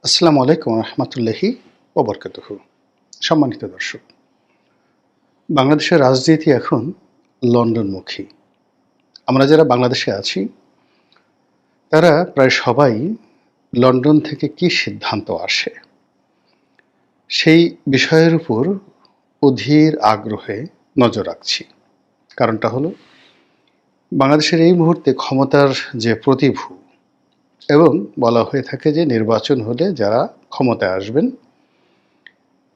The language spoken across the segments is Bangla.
আসসালামু আলাইকুম রহমতুল্লাহি ওবরকাতুহু। সম্মানিত দর্শক, বাংলাদেশের রাজনীতি এখন লন্ডনমুখী। আমরা যারা বাংলাদেশে আছি তারা প্রায় সবাই লন্ডন থেকে কি সিদ্ধান্ত আসে সেই বিষয়ের উপর অধীর আগ্রহে নজর রাখছি। কারণটা হলো, বাংলাদেশের এই মুহূর্তে ক্ষমতার যে প্রতিভূ, এবং বলা হয়ে থাকে যে নির্বাচন হলে যারা ক্ষমতায় আসবেন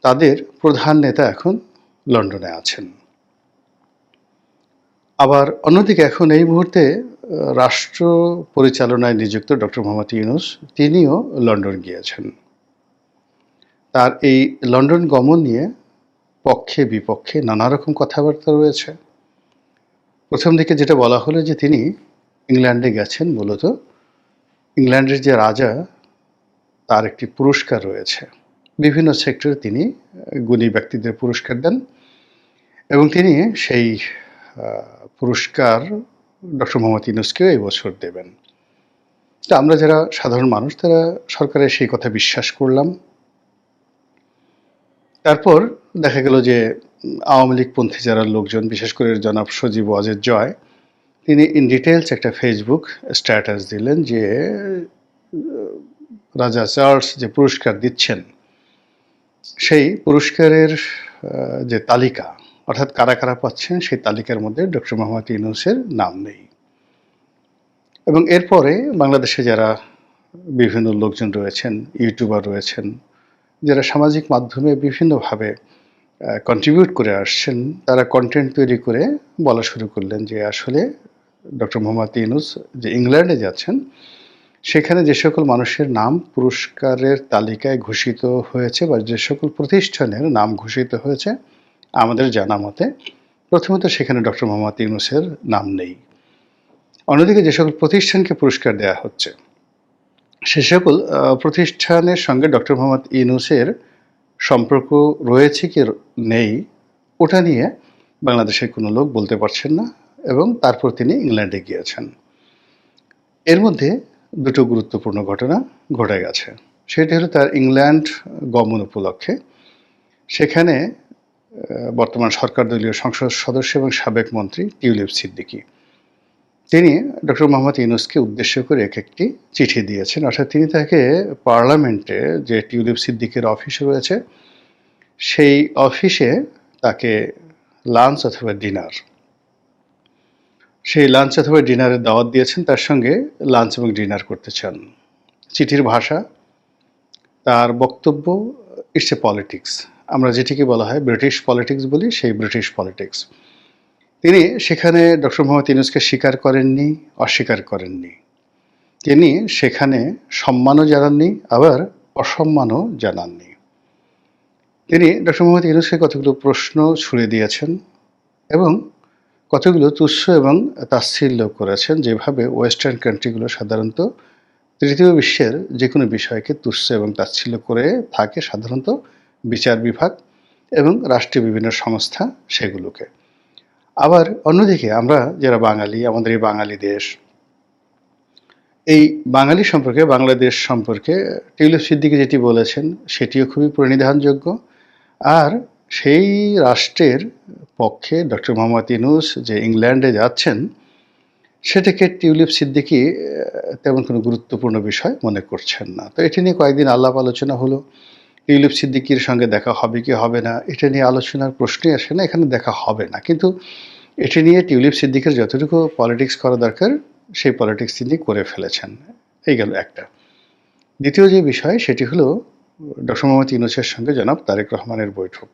তাদের প্রধান নেতা এখন লন্ডনে আছেন। আবার অন্যদিকে এখন এই মুহূর্তে রাষ্ট্র পরিচালনায় নিযুক্ত ডক্টর মোহাম্মদ ইউনূস তিনিও লন্ডন গিয়েছেন। তার এই লন্ডন গমন নিয়ে পক্ষে বিপক্ষে নানা রকম কথাবার্তা রয়েছে। প্রথম দিকে যেটা বলা হলো যে তিনি ইংল্যান্ডে গেছেন, মূলত ইংল্যান্ডের যে রাজা তার একটি পুরস্কার রয়েছে, বিভিন্ন সেক্টরে তিনি গুণী ব্যক্তিদের পুরস্কার দেন এবং তিনি সেই পুরস্কার ডক্টর মোহাম্মদ ইউনূসকেও এই বছর দেবেন। তো আমরা যারা সাধারণ মানুষ তারা সরকারের সেই কথা বিশ্বাস করলাম। তারপর দেখা গেল যে আওয়ামী লীগপন্থী যারা লোকজন, বিশেষ করে জনাব সজীব ওয়াজেদ জয়, তিনি ইন ডিটেলস একটা ফেসবুক স্ট্যাটাস দিলেন যে রাজা চার্লস যে পুরস্কার দিচ্ছেন সেই পুরস্কারের যে তালিকা, অর্থাৎ কারা কারা পাচ্ছেন সেই তালিকার মধ্যে ডক্টর মোহাম্মদ ইউনূসের নাম নেই। এবং এরপরে বাংলাদেশে যারা বিভিন্ন লোকজন রয়েছেন, ইউটিউবার রয়েছেন, যারা সামাজিক মাধ্যমে বিভিন্নভাবে কন্ট্রিবিউট করে আসছেন, তারা কন্টেন্ট তৈরি করে বলা শুরু করলেন যে আসলে ডক্টর মোহাম্মদ ইউনূস যে ইংল্যান্ডে যাচ্ছেন সেখানে যে সকল মানুষের নাম পুরস্কারের তালিকায় ঘোষিত হয়েছে বা যে সকল প্রতিষ্ঠানের নাম ঘোষিত হয়েছে, আমাদের জানা মতে প্রথমত সেখানে ডক্টর মোহাম্মদ ইউনূসের নাম নেই। অন্যদিকে যে সকল প্রতিষ্ঠানকে পুরস্কার দেওয়া হচ্ছে সে সকল প্রতিষ্ঠানের সঙ্গে ডক্টর মোহাম্মদ ইউনূসের সম্পর্ক রয়েছে কি নেই ওটা নিয়ে বাংলাদেশের কোনো লোক বলতে পারছেন না, এবং তারপর তিনি ইংল্যান্ডে গিয়েছেন। এর মধ্যে দুটো গুরুত্বপূর্ণ ঘটনা ঘটে গেছে। সেটি হলো তার ইংল্যান্ড গমন উপলক্ষে সেখানে বর্তমান সরকার দলীয় সংসদ সদস্য এবং সাবেক মন্ত্রী টিউলিপ সিদ্দিকী, তিনি ডক্টর মোহাম্মদ ইউনূসকে উদ্দেশ্য করে একটি চিঠি দিয়েছেন। অর্থাৎ তিনি তাকে পার্লামেন্টে যে টিউলিপ সিদ্দিকের অফিস রয়েছে সেই অফিসে তাকে লাঞ্চ অথবা ডিনার, সেই লাঞ্চ অথবা ডিনারের দাওয়াত দিয়েছেন, তার সঙ্গে লাঞ্চ এবং ডিনার করতে চান। চিঠির ভাষা, তার বক্তব্য, ইটস এ পলিটিক্স। আমরা যেটিকে বলা হয় ব্রিটিশ পলিটিক্স বলি, সেই ব্রিটিশ পলিটিক্স। তিনি সেখানে ডক্টর মোহাম্মদ ইউনূসকে স্বীকার করেননি, অস্বীকার করেননি। তিনি সেখানে সম্মানও জানাননি, আবার অসম্মানও জানাননি। তিনি ডক্টর মোহাম্মদ ইউনূসকে কতগুলো প্রশ্ন ছুড়ে দিয়েছেন এবং কতগুলো তুচ্ছ এবং তাচ্ছিল্য করেছেন, যেভাবে ওয়েস্টার্ন কান্ট্রিগুলো সাধারণত তৃতীয় বিশ্বের যে কোনো বিষয়কে তুচ্ছ এবং তাচ্ছিল্য করে থাকে, সাধারণত বিচার বিভাগ এবং রাষ্ট্রীয় বিভিন্ন সংস্থা সেগুলোকে। আবার অন্যদিকে আমরা যারা বাঙালি, আমাদের এই বাঙালি দেশ, এই বাঙালি সম্পর্কে, বাংলাদেশ সম্পর্কে টিউলিপ সিদ্দিকী যেটি বলেছেন সেটিও খুবই প্রণিধানযোগ্য। আর সেই রাষ্ট্রের পক্ষে ডক্টর মোহাম্মদ ইউনূস যে ইংল্যান্ডে যাচ্ছেন সেটাকে টিউলিপ সিদ্দিকী তেমন কোনো গুরুত্বপূর্ণ বিষয় মনে করছেন না। তো এটি নিয়ে কয়েকদিন আলাপ আলোচনা হলো। টিউলিপ সিদ্দিকীর সঙ্গে দেখা হবে কি হবে না এটা নিয়ে আলোচনার প্রশ্নই আসে না, এখানে দেখা হবে না। কিন্তু এটি নিয়ে টিউলিপ সিদ্দিকীর যতটুকু পলিটিক্স করা দরকার সেই পলিটিক্স তিনি করে ফেলেছেন। এই গেল একটা। দ্বিতীয় যে বিষয় সেটি হলো ডক্টর মোহাম্মদ ইউনূসের সঙ্গে জনাব তারেক রহমানের বৈঠক।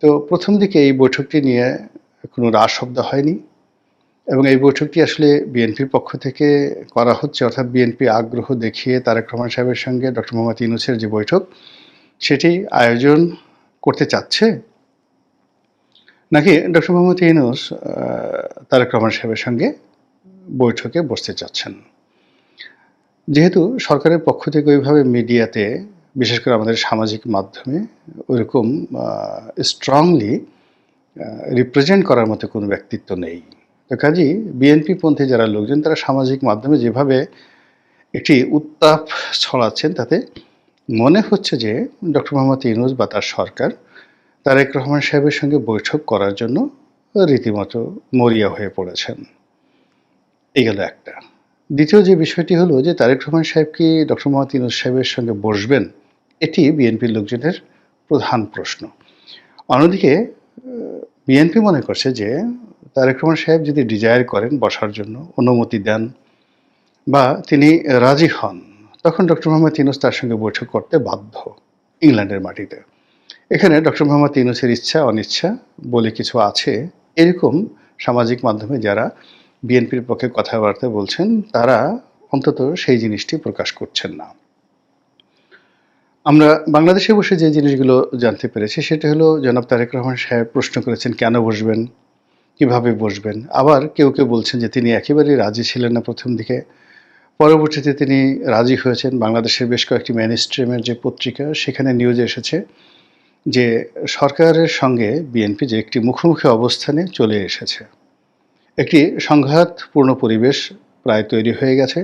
তো প্রথম দিকে এই বৈঠকটি নিয়ে কোনো রাজ শব্দ হয়নি এবং এই বৈঠকটি আসলে বিএনপির পক্ষ থেকে করা হচ্ছে, অর্থাৎ বিএনপি আগ্রহ দেখিয়ে তারেক রহমান সাহেবের সঙ্গে ডক্টর মোহাম্মদ ইউনূসের যে বৈঠক সেটি আয়োজন করতে চাচ্ছে, নাকি ডক্টর মোহাম্মদ ইউনূস তারেক রহমান সাহেবের সঙ্গে বৈঠকে বসতে চাচ্ছেন। যেহেতু সরকারের পক্ষ থেকে ওইভাবে মিডিয়াতে, বিশেষ করে আমাদের সামাজিক মাধ্যমে ওইরকম স্ট্রংলি রিপ্রেজেন্ট করার মতো কোনো ব্যক্তিত্ব নেই, তো কাজেই বিএনপি পন্থী যারা লোকজন তারা সামাজিক মাধ্যমে যেভাবে একটি উত্তাপ ছড়াচ্ছেন তাতে মনে হচ্ছে যে ডক্টর মোহাম্মদ ইউনূস বা তার সরকার তারেক রহমান সাহেবের সঙ্গে বৈঠক করার জন্য রীতিমতো মরিয়া হয়ে পড়েছেন। এই গেল একটা। দ্বিতীয় যে বিষয়টি হলো যে তারেক রহমান সাহেব কি ডক্টর মোহাম্মদ ইউনূস সাহেবের সঙ্গে বসবেন? এটি বিএনপির লোকজনের প্রধান প্রশ্ন। অন্যদিকে বিএনপি মনে করছে যে তারেক রহমান সাহেব যদি ডিজায়ার করেন বসার জন্য, অনুমতি দেন বা তিনি রাজি হন, তখন ডক্টর মোহাম্মদ ইউনূস তার সঙ্গে বৈঠক করতে বাধ্য ইংল্যান্ডের মাটিতে। এখানে ডক্টর মোহাম্মদ ইউনূসের ইচ্ছা অনিচ্ছা বলে কিছু আছে, এরকম সামাজিক মাধ্যমে যারা বিএনপির পক্ষে কথাবার্তা বলছেন তারা অন্তত সেই জিনিসটি প্রকাশ করছেন না। আমরা বাংলাদেশে বসে যে জিনিসগুলো জানতে পেরেছি সেটা হলো জনাব তারেক রহমান সাহেব প্রশ্ন করেছেন কেন বসবেন, কিভাবে বসবেন। আবার কেউ কেউ বলছেন যে তিনি একেবারেই রাজি ছিলেন না প্রথম দিকে, পরবর্তীতে তিনি রাজি হয়েছেন। বাংলাদেশের বেশ কয়েকটি মেইনস্ট্রিমের যে পত্রিকা সেখানে নিউজে এসেছে যে সরকারের সঙ্গে বিএনপি যে একটি মুখোমুখি অবস্থানে চলে এসেছে, একটি সংঘাতপূর্ণ পরিবেশ প্রায় তৈরি হয়ে গেছে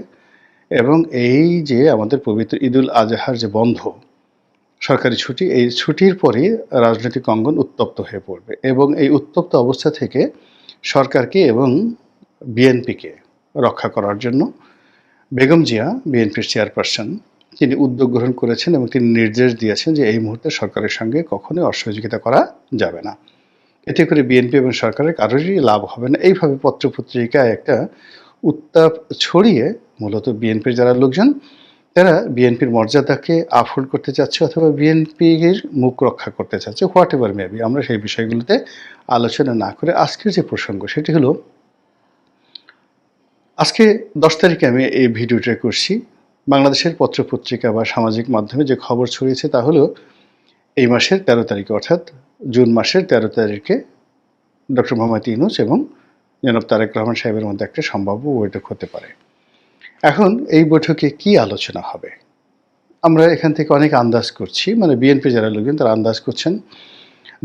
এবং এই যে আমাদের পবিত্র ঈদুল আজহার যে বন্ধ সরকারি ছুটি, এই ছুটির পরই রাজনৈতিক অঙ্গন উত্তপ্ত হয়ে পড়বে এবং এই উত্তপ্ত অবস্থা থেকে সরকারকে এবং বিএনপিকে রক্ষা করার জন্য বেগম জিয়া, বিএনপির চেয়ারপারসন, তিনি উদ্যোগ গ্রহণ করেছেন এবং তিনি নির্দেশ দিয়েছেন যে এই মুহূর্তে সরকারের সঙ্গে কখনোই অসহযোগিতা করা যাবে না। এতে করে বিএনপি এবং সরকারের কারোরই লাভ হবে না। এইভাবে পত্রপত্রিকায় একটা উত্তাপ ছড়িয়ে মূলত বিএনপির যারা লোকজন তারা বিএনপির মর্যাদাকে আফোল্ড করতে চাচ্ছে অথবা বিএনপির মুখ রক্ষা করতে চাচ্ছে, হোয়াট এভার মেবি। আমরা সেই বিষয়গুলোতে আলোচনা না করে আজকের যে প্রসঙ্গ সেটি হলো, আজকে 10 তারিখে আমি এই ভিডিওটা করছি। বাংলাদেশের পত্রপত্রিকা বা সামাজিক মাধ্যমে যে খবর ছড়িয়েছে তা হলো এই মাসের 13 তারিখে অর্থাৎ জুন মাসের 13 তারিখে ডক্টর মোহাম্মদ ইউনূস এবং জনাব তারেক রহমান সাহেবের মধ্যে একটা সম্ভাব্য বৈঠক হতে পারে। এখন এই বৈঠকে কি আলোচনা হবে? আমরা এখান থেকে অনেক আন্দাজ করছি, মানে বিএনপি যারা লোকজন তারা আন্দাজ করছেন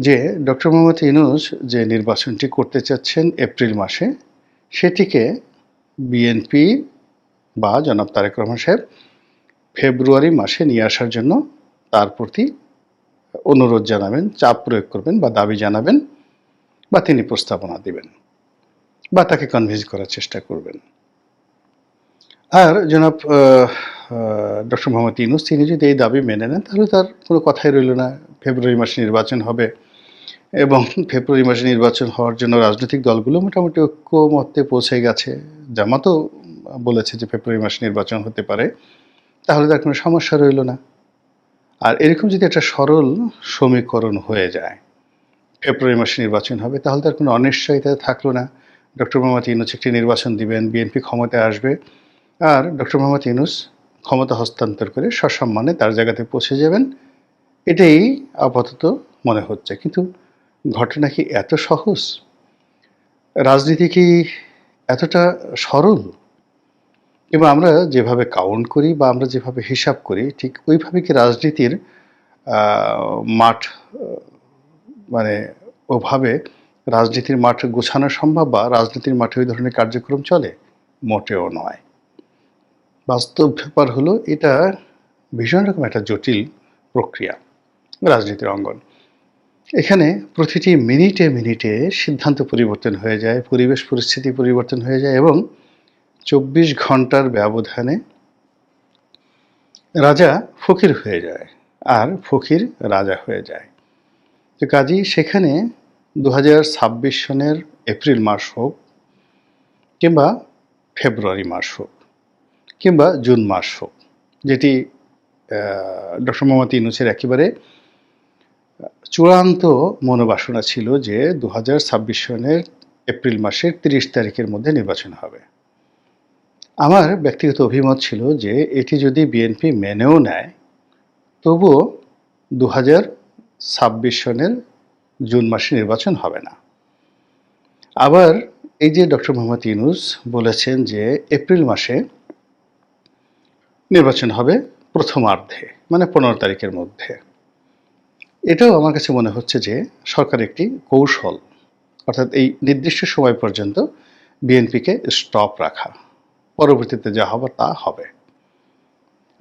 যে ডক্টর মোহাম্মদ ইউনূস যে নির্বাচনটি করতে চাচ্ছেন এপ্রিল মাসে, সেটিকে বিএনপি বা জনাব তারেক রহমান সাহেব ফেব্রুয়ারি মাসে নিয়ে আসার জন্য তার প্রতি অনুরোধ জানাবেন, চাপ প্রয়োগ করবেন বা দাবি জানাবেন বা তিনি প্রস্তাবনা দিবেন বা তাকে কনভিন্স করার চেষ্টা করবেন। আর জনাব ডক্টর মোহাম্মদ ইউনূস তিনি যদি এই দাবি মেনে নেন তাহলে তার কোনো কথাই রইল না। ফেব্রুয়ারি মাসে নির্বাচন হবে এবং ফেব্রুয়ারি মাসে নির্বাচন হওয়ার জন্য রাজনৈতিক দলগুলো মোটামুটি ঐক্যমত্যে পৌঁছে গেছে। জামাতও বলেছে যে ফেব্রুয়ারি মাসে নির্বাচন হতে পারে, তাহলে তার কোনো সমস্যা রইল না। আর এরকম যদি একটা সরল সমীকরণ হয়ে যায়, ফেব্রুয়ারি মাসে নির্বাচন হবে, তাহলে তার কোনো অনিশ্চয়তা থাকলো না। ডক্টর মোহাম্মদ ইউনূস একটি নির্বাচন দিবেন, বিএনপি ক্ষমতায় আসবে, আর ডক্টর মোহাম্মদ ইউনূস ক্ষমতা হস্তান্তর করে সসম্মানে তার জায়গাতে পৌঁছে যাবেন। এটাই আপাতত মনে হচ্ছে। কিন্তু ঘটনা কি এত সহজ? রাজনীতি কি এতটা সরল? কিংবা আমরা যেভাবে কাউন্ট করি বা আমরা যেভাবে হিসাব করি ঠিক ওইভাবে কি রাজনীতির মাঠ, মানে ওভাবে রাজনীতির মাঠ গোছানো সম্ভব বা রাজনীতির মাঠে ওই ধরনের কার্যক্রম চলে? মোটেও নয়। বাস্তব ব্যাপার হলো এটা ভীষণ রকম একটা জটিল প্রক্রিয়া, রাজনীতির অঙ্গন। এখানে প্রতিটি মিনিটে মিনিটে সিদ্ধান্ত পরিবর্তন হয়ে যায়, পরিবেশ পরিস্থিতি পরিবর্তন হয়ে যায় এবং 24 ঘন্টার ব্যবধানে রাজা ফকির হয়ে যায় আর ফকির রাজা হয়ে যায়। তো কাজেই সেখানে 2026 সনের এপ্রিল মাস হোক কিংবা ফেব্রুয়ারি মাস হোক কিংবা জুন মাস হোক, যেটি ডক্টর মোহাম্মদ ইউনূসের একেবারে চূড়ান্ত মনোবাসনা ছিল যে 2026 সনের এপ্রিল মাসের 30 তারিখের মধ্যে নির্বাচন হবে। আমার ব্যক্তিগত অভিমত ছিল যে এটি যদি বিএনপি মেনেও নেয় তবুও 2026 সনের জুন মাসে নির্বাচন হবে না। আবার এই যে ডক্টর মোহাম্মদ ইউনূস বলেছেন যে এপ্রিল মাসে নির্বাচন হবে প্রথমার্ধে, মানে 15 তারিখের মধ্যে, এটাও আমার কাছে মনে হচ্ছে যে সরকার একটি কৌশল, অর্থাৎ এই নির্দিষ্ট সময় পর্যন্ত বিএনপিকে স্টপ রাখা, পরবর্তীতে যা হবে তা হবে।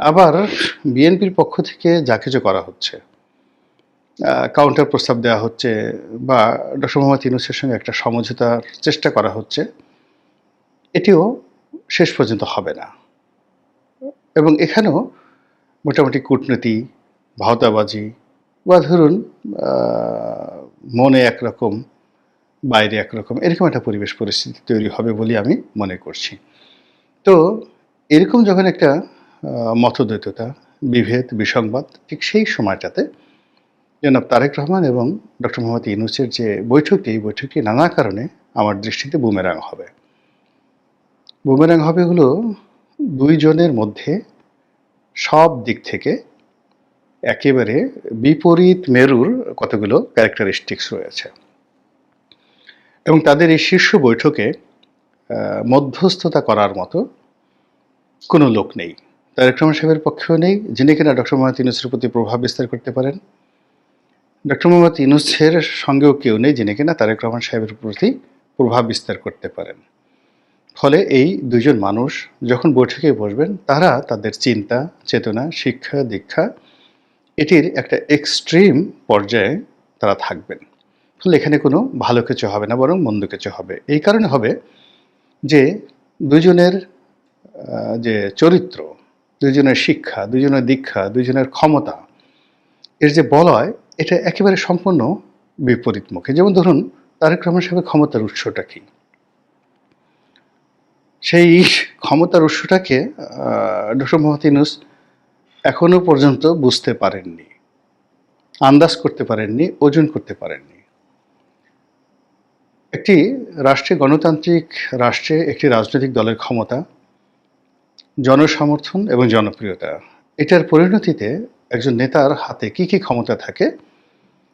আবার বিএনপির পক্ষ থেকে যা কিছু করা হচ্ছে, কাউন্টার প্রস্তাব দেওয়া হচ্ছে বা ডক্টর মোহাম্মদ ইউনূসের সঙ্গে একটা সমঝোতার চেষ্টা করা হচ্ছে, এটিও শেষ পর্যন্ত হবে না। এবং এখানেও মোটামুটি কূটনীতি, ভাওতাবাজি বা ধরুন আ মনে একরকম, বাইরে একরকম এরকম একটা পরিবেশ পরিস্থিতি তৈরি হবে বলে আমি মনে করছি। তো এরকম যখন একটা মতদ্বৈততা, বিভেদ, বিসংবাদ ঠিক সেই সময়টাতে জনাব তারেক রহমান এবং ডক্টর মোহাম্মদ ইউনূসের যে বৈঠকটি, এই বৈঠকটি নানা কারণে আমার দৃষ্টিতে বুমেরাং হবে। বুমেরাং হবে হলো ২ জনের মধ্যে সব দিক থেকে একেবারে বিপরীত মেরুর কতগুলো ক্যারেক্টারিস্টিক্স রয়েছে। এবং তাদের এই শীর্ষ বৈঠকে মধ্যস্থতা করার মতো কোনো লোক নেই। তারেক রহমান সাহেবের পক্ষেও নেই, যিনি কিনা ডক্টর মোহাম্মদ ইউনূসের প্রতি প্রভাব বিস্তার করতে পারেন। ডক্টর মোহাম্মদ ইউনূসের সঙ্গেও কেউ নেই, যিনি কিনা তারেক রহমান সাহেবের প্রতি প্রভাব বিস্তার করতে পারেন। ফলে এই ২ জন মানুষ যখন বৈঠকে বসবেন, তারা তাদের চিন্তা, চেতনা, শিক্ষা, দীক্ষা এটির একটা এক্সট্রিম পর্যায়ে তারা থাকবেন। ফলে এখানে কোনো ভালো কিছু হবে না, বরং মন্দ কিছু হবে। এই কারণে হবে যে ২ জনের যে চরিত্র, ২ জনের শিক্ষা, ২ জনের দীক্ষা, ২ জনের ক্ষমতা, এর যে বলয়, এটা একেবারে সম্পূর্ণ বিপরীতমুখী। যেমন ধরুন, তারেক রহমান সাহেবের ক্ষমতার উৎসটা কী? সেই ক্ষমতার উৎসটাকে ডক্টর মোহাম্মদ ইউনূস এখনো পর্যন্ত বুঝতে পারেননি, আন্দাজ করতে পারেননি, ওজন করতে পারেননি। একটি রাষ্ট্রে, গণতান্ত্রিক রাষ্ট্রে একটি রাজনৈতিক দলের ক্ষমতা, জনসমর্থন এবং জনপ্রিয়তা, এটার পরিণতিতে একজন নেতার হাতে কী কী ক্ষমতা থাকে,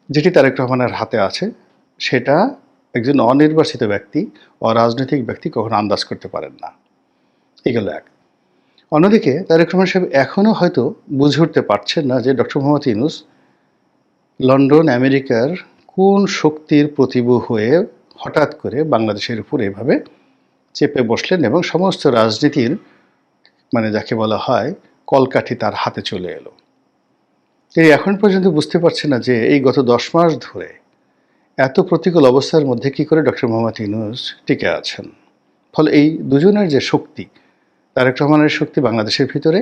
যেটি তারেক রহমানের হাতে আছে, সেটা একজন অনির্বাচিত ব্যক্তি, অরাজনৈতিক ব্যক্তি কখনো আন্দাজ করতে পারেন না। এগুলো এক। অন্যদিকে তারেক রহমান সাহেব এখনও হয়তো বুঝে উঠতে পারছেন না যে ডক্টর মোহাম্মদ ইউনূস লন্ডন, আমেরিকার কোন শক্তির প্রতিভূ হয়ে হঠাৎ করে বাংলাদেশের উপর এভাবে চেপে বসলেন এবং সমস্ত রাজনীতির যাকে বলা হয় কলকাঠি তার হাতে চলে এলো। তিনি এখন পর্যন্ত বুঝতে পারছেন না যে এই গত ১০ মাস ধরে এত প্রতিকূল অবস্থার মধ্যে কী করে ডক্টর মোহাম্মদ ইউনূস টিকে আছেন। ফলে এই দুজনের যে শক্তি, তারেক রহমানের শক্তি বাংলাদেশের ভিতরে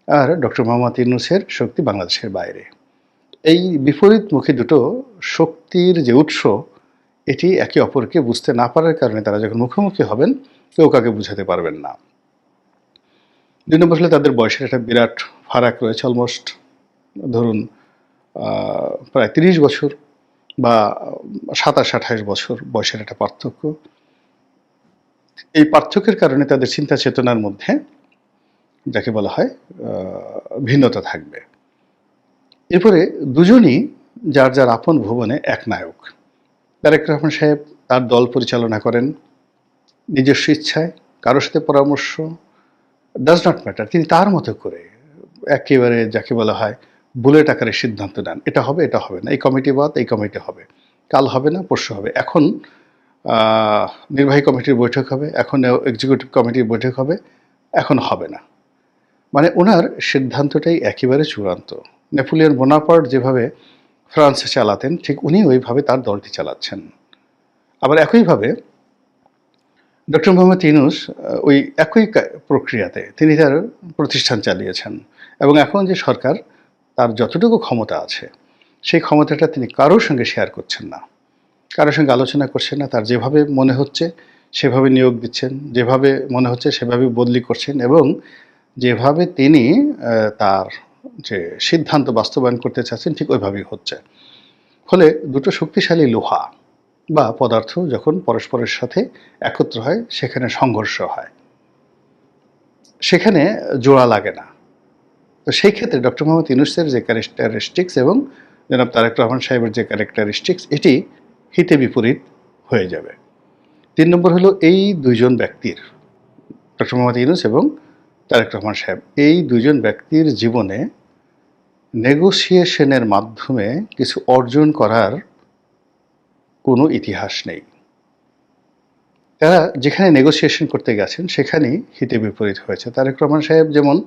আর ডক্টর মোহাম্মদ ইউনূসের শক্তি বাংলাদেশের বাইরে, এই বিপরীতমুখী দুটো শক্তির যে উৎস, এটি একে অপরকে বুঝতে না পারার কারণে তারা যখন মুখোমুখি হবেন, কেউ কাউকে বুঝাতে পারবেন না। ২ নম্বর হলে তাদের বয়সের একটা বিরাট ফারাক রয়েছে, অলমোস্ট ধরুন প্রায় ৩০ বছর বা ২৭-২৮ বছর বয়সের একটা পার্থক্য। এই পার্থক্যের কারণে তাদের চিন্তা চেতনার মধ্যে যাকে বলা হয় ভিন্নতা থাকবে। এরপরে দুজনই যার যার আপন ভুবনে এক নায়ক। তারেক রহমান সাহেব তার দল পরিচালনা করেন নিজস্ব ইচ্ছায়, কারোর সাথে পরামর্শ ডাজ নট ম্যাটার, তিনি তার মতো করে একেবারে যাকে বলা হয় বুলেট আকারে সিদ্ধান্ত নেন, এটা হবে, এটা হবে না, এই কমিটি বাদ, এই কমিটি হবে, কাল হবে না, পরশু হবে, এখন নির্বাহী কমিটির বৈঠক হবে, এখন এক্সিকিউটিভ কমিটির বৈঠক হবে, এখন হবে না। ওনার সিদ্ধান্তটাই একেবারে চূড়ান্ত। নেপোলিয়ন বোনাপার্ট যেভাবে ফ্রান্সে চালাতেন, ঠিক উনি ওইভাবে তার দলটি চালাচ্ছেন। আবার একইভাবে ডক্টর মোহাম্মদ ইউনূস ওই একই প্রক্রিয়াতে তিনি তার প্রতিষ্ঠান চালিয়েছেন এবং এখন যে সরকার, তার যতটুকু ক্ষমতা আছে সেই ক্ষমতাটা তিনি কারোর সঙ্গে শেয়ার করছেন না, কারোর সঙ্গে আলোচনা করছেন না। তার যেভাবে মনে হচ্ছে সেভাবে নিয়োগ দিচ্ছেন, যেভাবে মনে হচ্ছে সেভাবে বদলি করছেন এবং যেভাবে তিনি তার যে সিদ্ধান্ত বাস্তবায়ন করতে চাচ্ছেন ঠিক ওইভাবেই হচ্ছে। ফলে দুটো শক্তিশালী লোহা বা পদার্থ যখন পরস্পরের সাথে একত্র হয়, সেখানে সংঘর্ষ হয়, সেখানে জোড়া লাগে না। তো সেই ক্ষেত্রে ডক্টর মোহাম্মদ ইউনূসের যে ক্যারেক্টারিস্টিক্স এবং জনাব তারেক রহমান সাহেবের যে ক্যারেক্টারিস্টিক্স, এটি হিতে বিপরীত হয়ে যাবে। ৩ নম্বর হলো এই ২ জন ব্যক্তির, ডক্টর মোহাম্মদ ইউনূস এবং তারেক রহমান সাহেব, এই ২ জন ব্যক্তির জীবনে নেগোসিয়েশনের মাধ্যমে কিছু অর্জন করার কোনো ইতিহাস নেই। তারা যেখানে নেগোসিয়েশন করতে গেছেন সেখানেই হিতে বিপরীত হয়েছে। তারেক রহমান সাহেব যেমন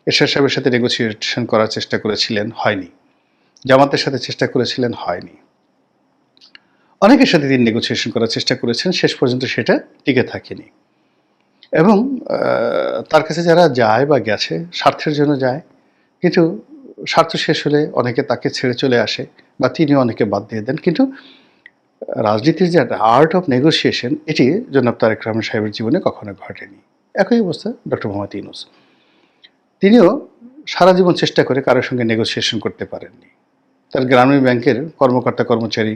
এরশাদ সাহেবের সাথে নেগোসিয়েশন করার চেষ্টা করেছিলেন, হয়নি। জামাতের সাথে চেষ্টা করেছিলেন, হয়নি। অনেকের সাথে তিনি নেগোসিয়েশন করার চেষ্টা করেছেন, শেষ পর্যন্ত সেটা টিকে থাকেনি। এবং তার কাছে যারা যায় বা গেছে স্বার্থের জন্য যায়, কিন্তু স্বার্থ শেষ হলে অনেকে তাকে ছেড়ে চলে আসে বা তিনিও অনেকে বাদ দিয়ে দেন। কিন্তু রাজনীতির যে একটা আর্ট অফ নেগোসিয়েশন, এটি জনাব তারেক রহমান সাহেবের জীবনে কখনো ঘটেনি। একই অবস্থা ডক্টর মোহাম্মদ ইউনূস। তিনিও সারা জীবন চেষ্টা করে কারোর সঙ্গে নেগোসিয়েশন করতে পারেননি। তার গ্রামীণ ব্যাংকের কর্মকর্তা কর্মচারী,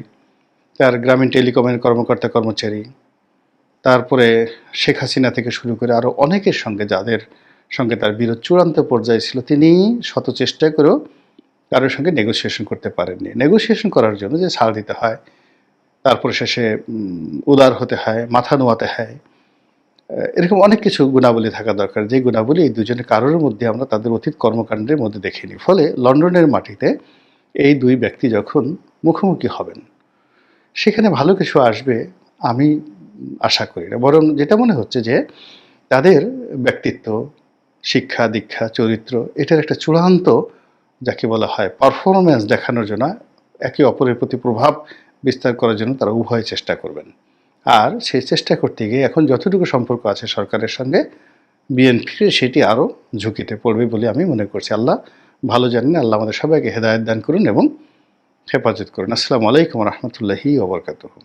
তার গ্রামীণ টেলিকমের কর্মকর্তা কর্মচারী, তারপরে শেখ হাসিনা থেকে শুরু করে আরও অনেকের সঙ্গে, যাদের সঙ্গে তার বিরোধ চূড়ান্ত পর্যায়ে ছিল, তিনি শত চেষ্টা করেও কারোর সঙ্গে নেগোসিয়েশন করতে পারেননি। নেগোসিয়েশন করার জন্য যে ছাড় দিতে হয়, তারপরে শেষে উদার হতে হয়, মাথা নোয়াতে হয়, এরকম অনেক কিছু গুণাবলী থাকা দরকার, যে গুণাবলী এই দুজনের কারোর মধ্যে আমরা তাদের অতীত কর্মকাণ্ডের মধ্যে দেখিনি। ফলে লন্ডনের মাটিতে এই দুই ব্যক্তি যখন মুখোমুখি হবেন, সেখানে ভালো কিছু আসবে আমি আশা করি না। বরং যেটা মনে হচ্ছে যে তাদের ব্যক্তিত্ব, শিক্ষা দীক্ষা, চরিত্র, এটার একটা চূড়ান্ত, যাকে বলা হয় পারফরম্যান্স দেখানোর জন্য, একে অপরের প্রতি প্রভাব বিস্তার করার জন্য তারা উভয় চেষ্টা করবেন। আর সেই চেষ্টা করতে গিয়ে এখন যতটুকু সম্পর্ক আছে সরকারের সঙ্গে বিএনপির, সেটি আরও ঝুঁকিতে পড়বে বলে আমি মনে করছি। আল্লাহ ভালো জানেন। আল্লাহ আমাদের সবাইকে হেদায়েত দান করুন এবং হেফাজত করুন। আসসালামু আলাইকুম রহমতুল্লাহি ওয়া বারাকাতুহু।